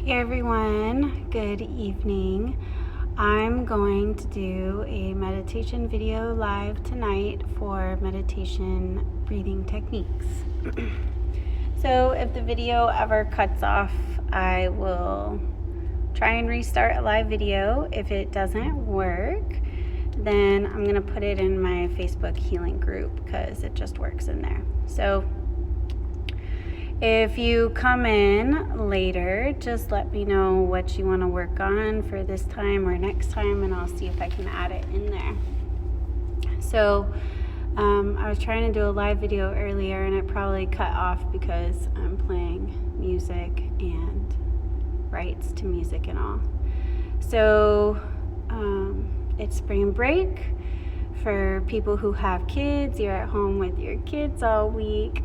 Hey everyone, good evening. I'm going to do a meditation video live tonight for meditation breathing techniques. So if the video ever cuts off, I will try and restart a live video. If it doesn't work, then I'm going to put it in my Facebook healing group because it just works in there. So if you come in later, just let me know what you want to work on for this time or next time, and I'll see if I can add it in there. So I was trying to do a live video earlier, and it probably cut off because I'm playing music and rights to music and all. So it's spring break. For people who have kids, you're at home with your kids all week.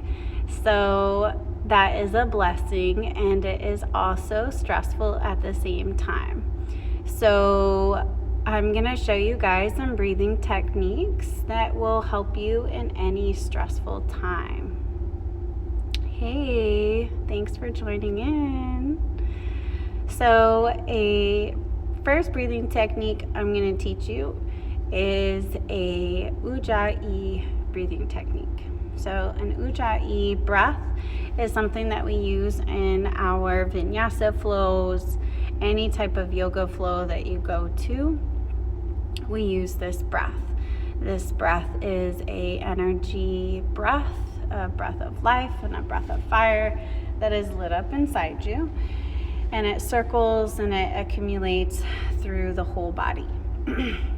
So that is a blessing, and it is also stressful at the same time. So I'm going to show you guys some breathing techniques that will help you in any stressful time. Hey, thanks for joining in. So a first breathing technique I'm going to teach you is a Ujjayi breathing technique. So an Ujjayi breath is something that we use in our vinyasa flows, any type of yoga flow that you go to, we use this breath. This breath is a energy breath, a breath of life and a breath of fire that is lit up inside you, and it circles and it accumulates through the whole body.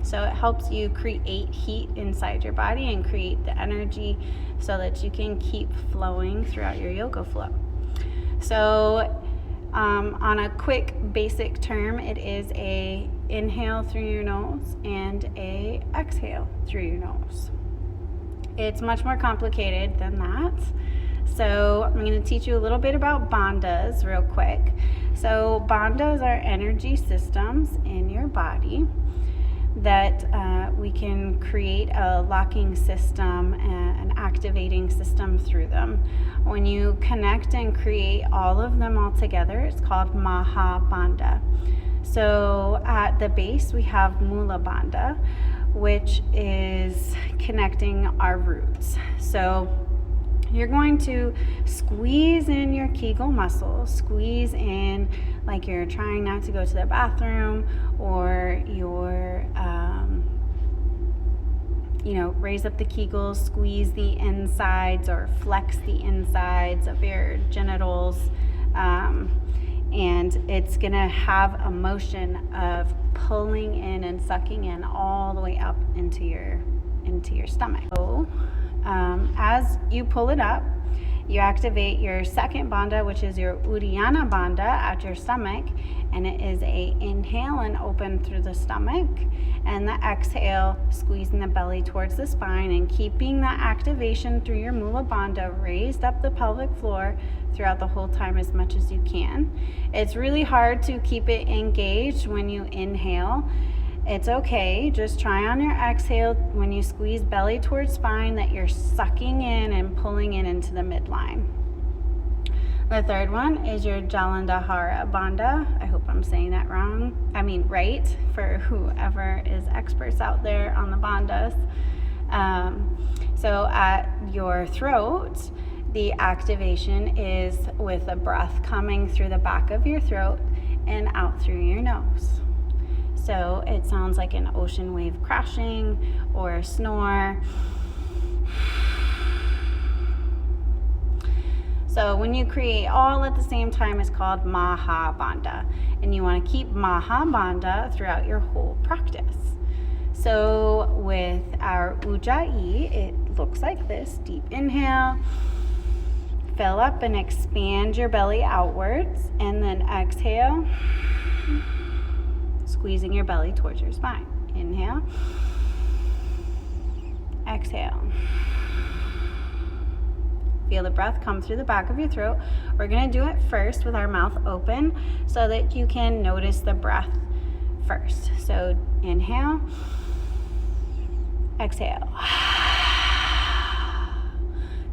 So it helps you create heat inside your body and create the energy so that you can keep flowing throughout your yoga flow. So on a quick basic term, it is a inhale through your nose and a exhale through your nose. It's much more complicated than that. So I'm going to teach you a little bit about bandhas real quick. So bandhas are energy systems in your body that we can create a locking system, an activating system through them. When you connect and create all of them all together, it's called Maha Bandha. So at the base we have Mula Bandha, which is connecting our roots. So you're going to squeeze in your Kegel muscles, squeeze in like you're trying not to go to the bathroom, or you're, raise up the Kegels, squeeze the insides or flex the insides of your genitals. And it's going to have a motion of pulling in and sucking in all the way up into your stomach. So, as you pull it up, you activate your second bandha, which is your Uddiyana bandha at your stomach, and it is a inhale and open through the stomach, and the exhale, squeezing the belly towards the spine and keeping that activation through your Mula bandha raised up the pelvic floor throughout the whole time as much as you can. It's really hard to keep it engaged when you inhale. It's okay, just try on your exhale when you squeeze belly towards spine that you're sucking in and pulling in into the midline. The third one is your Jalandhara bandha. I hope I'm saying that right, for whoever is experts out there on the bandhas. So at your throat, the activation is with a breath coming through the back of your throat and out through your nose. So it sounds like an ocean wave crashing or a snore. So when you create all at the same time, it's called Maha Bandha, and you want to keep Maha Bandha throughout your whole practice. So with our Ujjayi, it looks like this. Deep inhale, fill up and expand your belly outwards, and then exhale, squeezing your belly towards your spine. Inhale, exhale. Feel the breath come through the back of your throat. We're going to do it first with our mouth open so that you can notice the breath first. So inhale, exhale.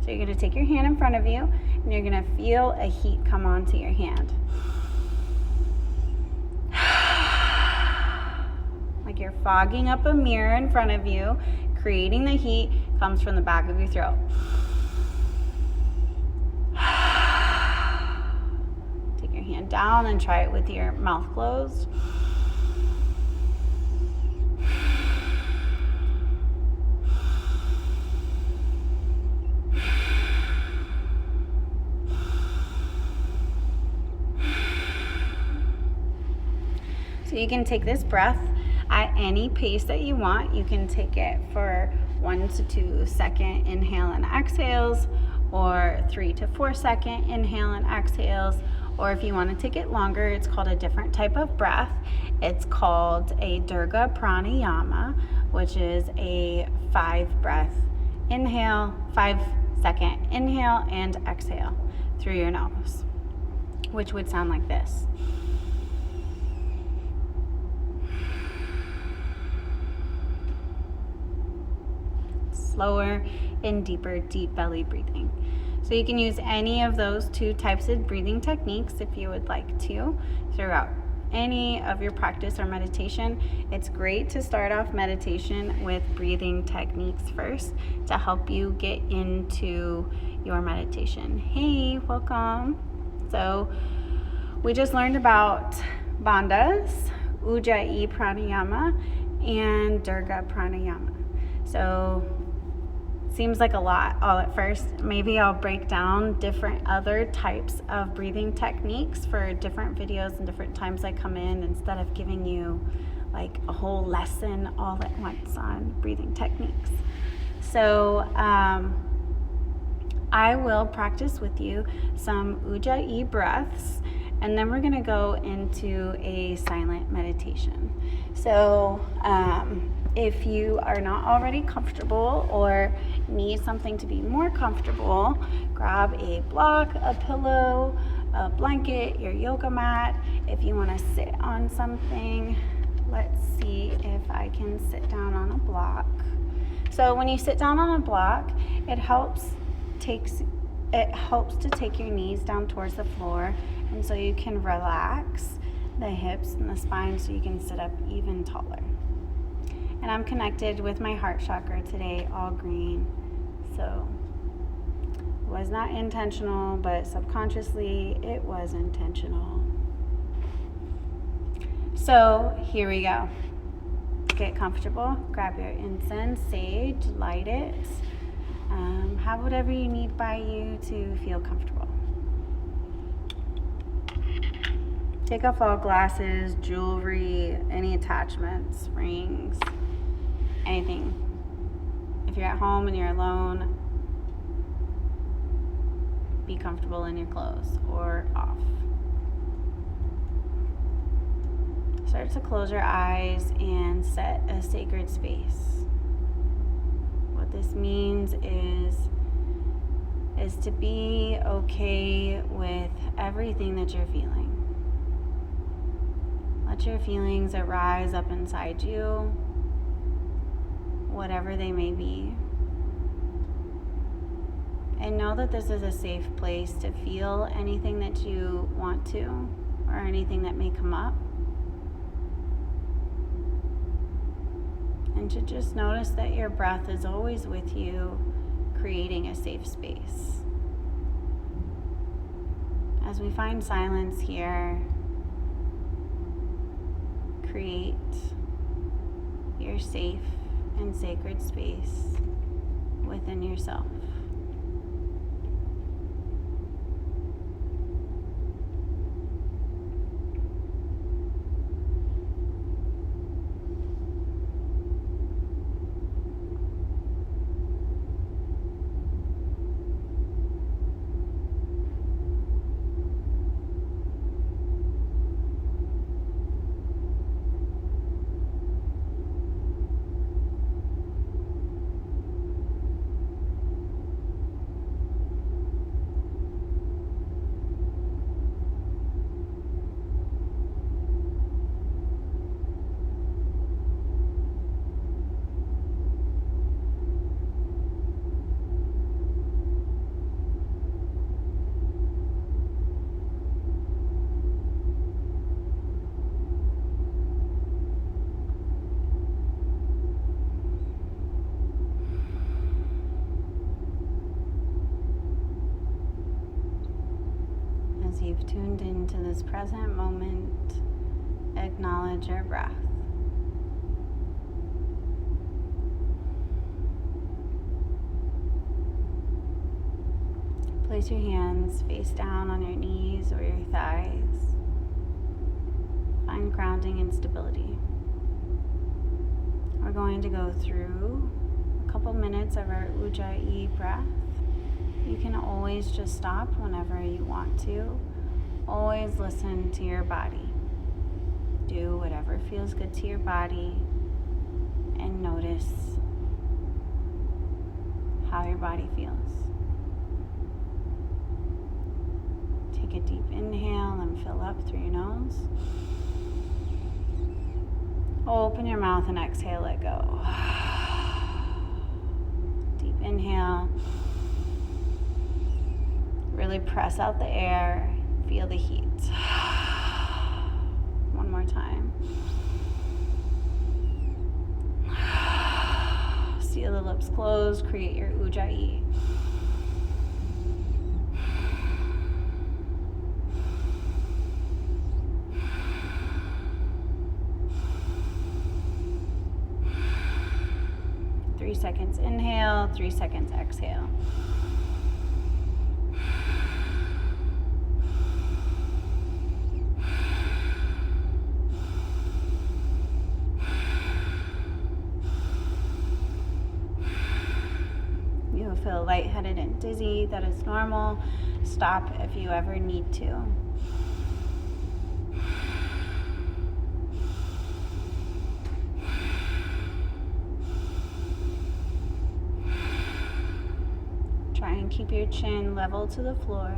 So you're going to take your hand in front of you, and you're going to feel a heat come onto your hand. like you're fogging up a mirror in front of you. Creating the heat comes from the back of your throat. Take your hand down and try it with your mouth closed. So you can take this breath at any pace that you want. You can take it for 1 to 2 second inhale and exhales, or 3 to 4 second inhale and exhales, or if you want to take it longer, it's called a different type of breath. It's called a dirgha pranayama, which is a 5 second inhale and exhale through your nose, which would sound like this. Slower and deeper, deep belly breathing. So you can use any of those 2 types of breathing techniques if you would like to throughout any of your practice or meditation. It's great to start off meditation with breathing techniques first to help you get into your meditation. Hey, welcome. So we just learned about bandhas, Ujjayi pranayama, and dirgha pranayama. So seems like a lot all at first. Maybe I'll break down different other types of breathing techniques for different videos and different times I come in, instead of giving you like a whole lesson all at once on breathing techniques. So I will practice with you some Ujjayi breaths, and then we're going to go into a silent meditation. So if you are not already comfortable or need something to be more comfortable, grab a block, a pillow, a blanket, your yoga mat. If you want to sit on something, let's see if I can sit down on a block. So when you sit down on a block, it helps to take your knees down towards the floor, and so you can relax the hips and the spine so you can sit up even taller. And I'm connected with my heart chakra today, all green. So it was not intentional, but subconsciously it was intentional. So here we go. Get comfortable, grab your incense, sage, light it. Have whatever you need by you to feel comfortable. Take off all glasses, jewelry, any attachments, rings, anything. If you're at home and you're alone, be comfortable in your clothes or off. Start to close your eyes and set a sacred space. What this means is to be okay with everything that you're feeling. Let your feelings arise up inside you, whatever they may be. And know that this is a safe place to feel anything that you want to, or anything that may come up. And to just notice that your breath is always with you, creating a safe space. As we find silence here, create your safe and sacred space within yourself. as you've tuned into this present moment, acknowledge your breath. Place your hands face down on your knees or your thighs. Find grounding and stability. We're going to go through a couple minutes of our Ujjayi breath. You can always just stop whenever you want to. Always listen to your body. Do whatever feels good to your body and notice how your body feels. Take a deep inhale and fill up through your nose. Open your mouth and exhale, let go. Deep inhale. Really press out the air. Feel the heat. One more time. Seal the lips closed. Create your Ujjayi. Three seconds inhale, 3 seconds exhale. You'll feel lightheaded and dizzy. That is normal. Stop if you ever need to. Try and keep your chin level to the floor.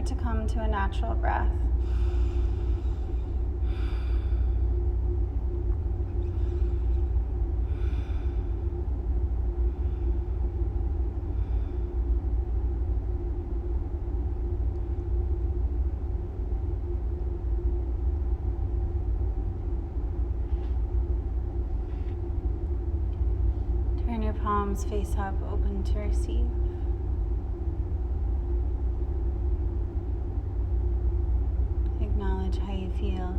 To come to a natural breath. Turn your palms face up, open to receive. Acknowledge how you feel.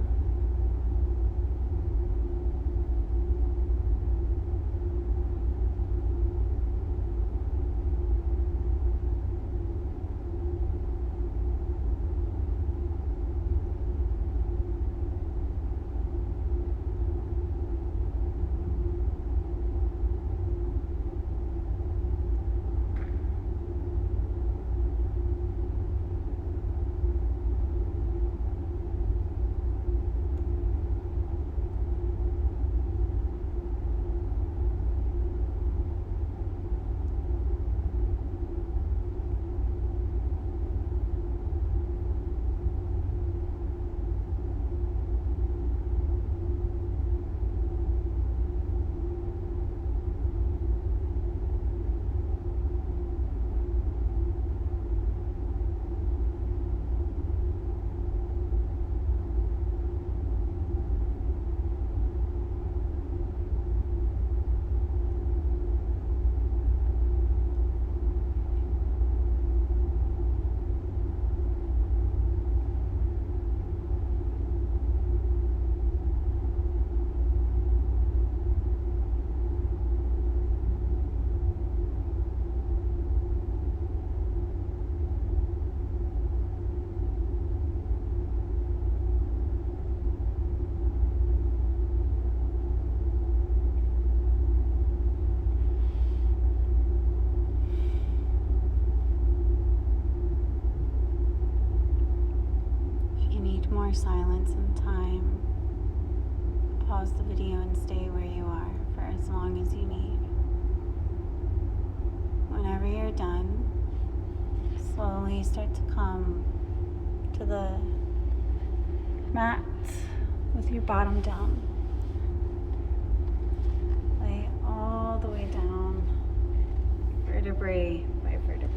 more silence and time, pause the video and stay where you are for as long as you need. Slowly start to come to the mat with your bottom down. Lay all the way down, vertebrae by vertebrae.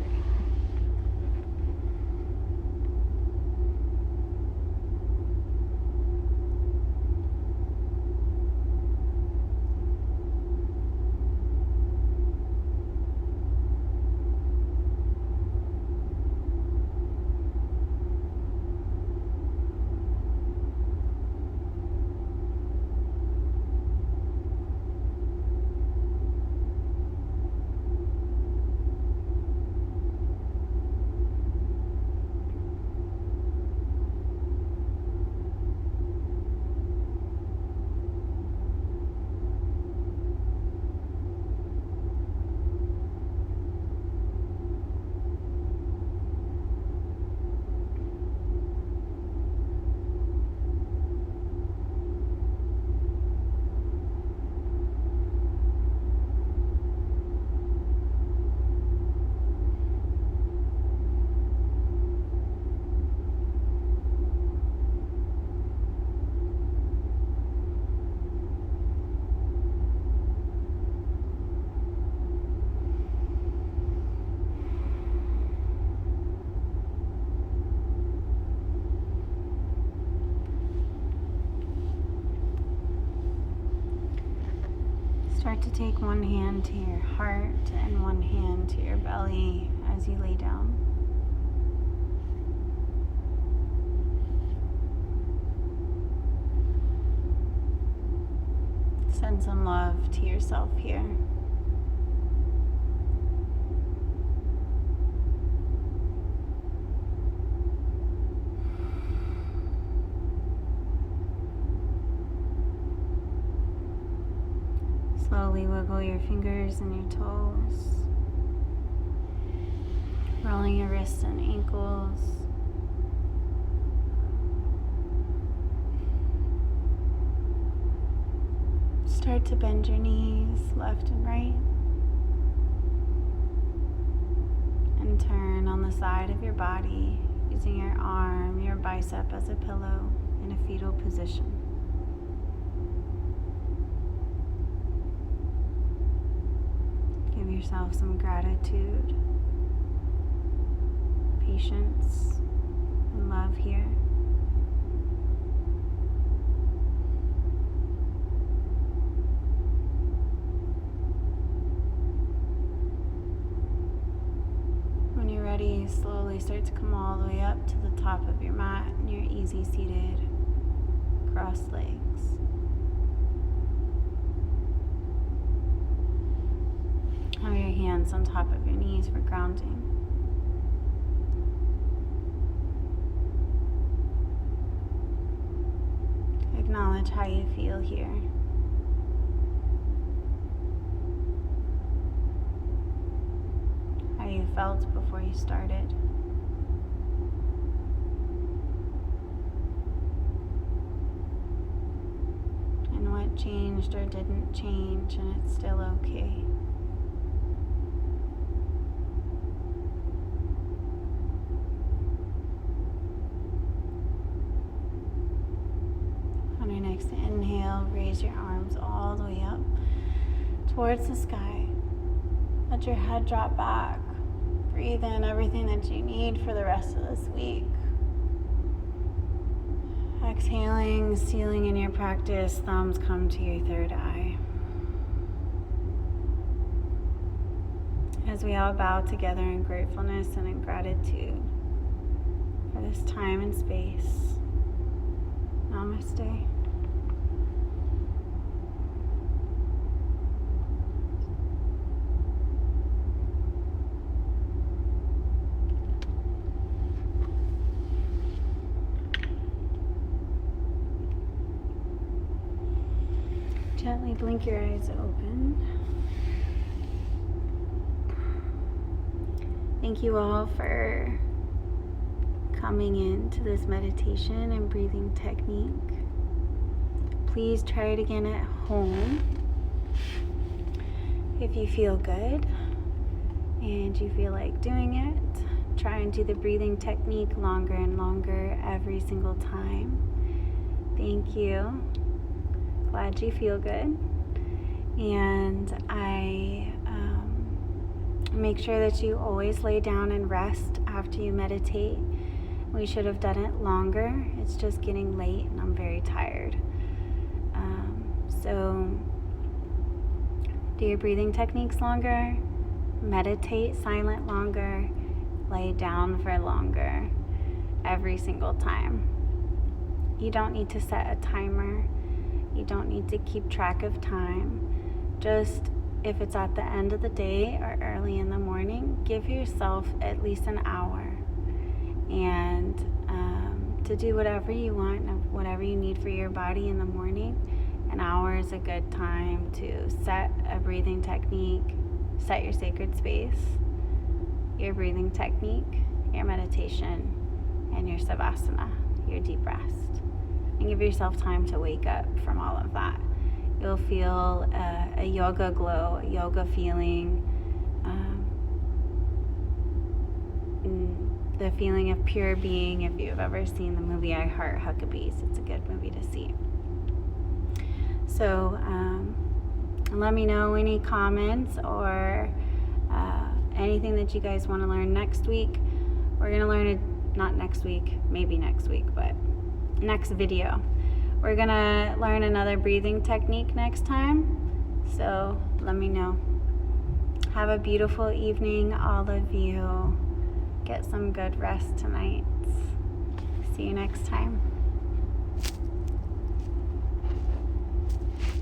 Start to take one hand to your heart and one hand to your belly as you lay down. Send some love to yourself here. Slowly wiggle your fingers and your toes, rolling your wrists and ankles. Start to bend your knees left and right, and turn on the side of your body using your arm, your bicep as a pillow in a fetal position. Give yourself some gratitude, patience, and love here. When you're ready, slowly start to come all the way up to the top of your mat in your easy seated crossed legs. Have your hands on top of your knees for grounding. Acknowledge how you feel here. How you felt before you started. And what changed or didn't change, and it's still okay. On your next inhale, raise your arms all the way up towards the sky. Let your head drop back. Breathe in everything that you need for the rest of this week. Exhaling, sealing in your practice, thumbs come to your third eye. As we all bow together in gratefulness and in gratitude for this time and space. Namaste. Gently blink your eyes open. Thank you all for coming into this meditation and breathing technique. Please try it again at home if you feel good and you feel like doing it. try and do the breathing technique longer and longer every single time. Thank you. Glad you feel good. And I make sure that you always lay down and rest after you meditate. We should have done it longer. It's just getting late and I'm very tired. So do your breathing techniques longer, meditate silent longer, lay down for longer every single time. You don't need to set a timer. You don't need to keep track of time. Just if it's at the end of the day or early in the morning, give yourself at least an hour and to do whatever you want and whatever you need for your body in the morning. An hour is a good time to set a breathing technique, set your sacred space, your breathing technique, your meditation, and your savasana, your deep rest. And give yourself time to wake up from all of that. You'll feel a yoga glow, a yoga feeling, the feeling of pure being. If you've ever seen the movie I Heart Huckabees, it's a good movie to see. So let me know any comments or anything that you guys want to learn next week. We're going to learn not next week, maybe next week, but next video. We're going to learn another breathing technique next time. So let me know. Have a beautiful evening, all of you. Get some good rest tonight. See you next time.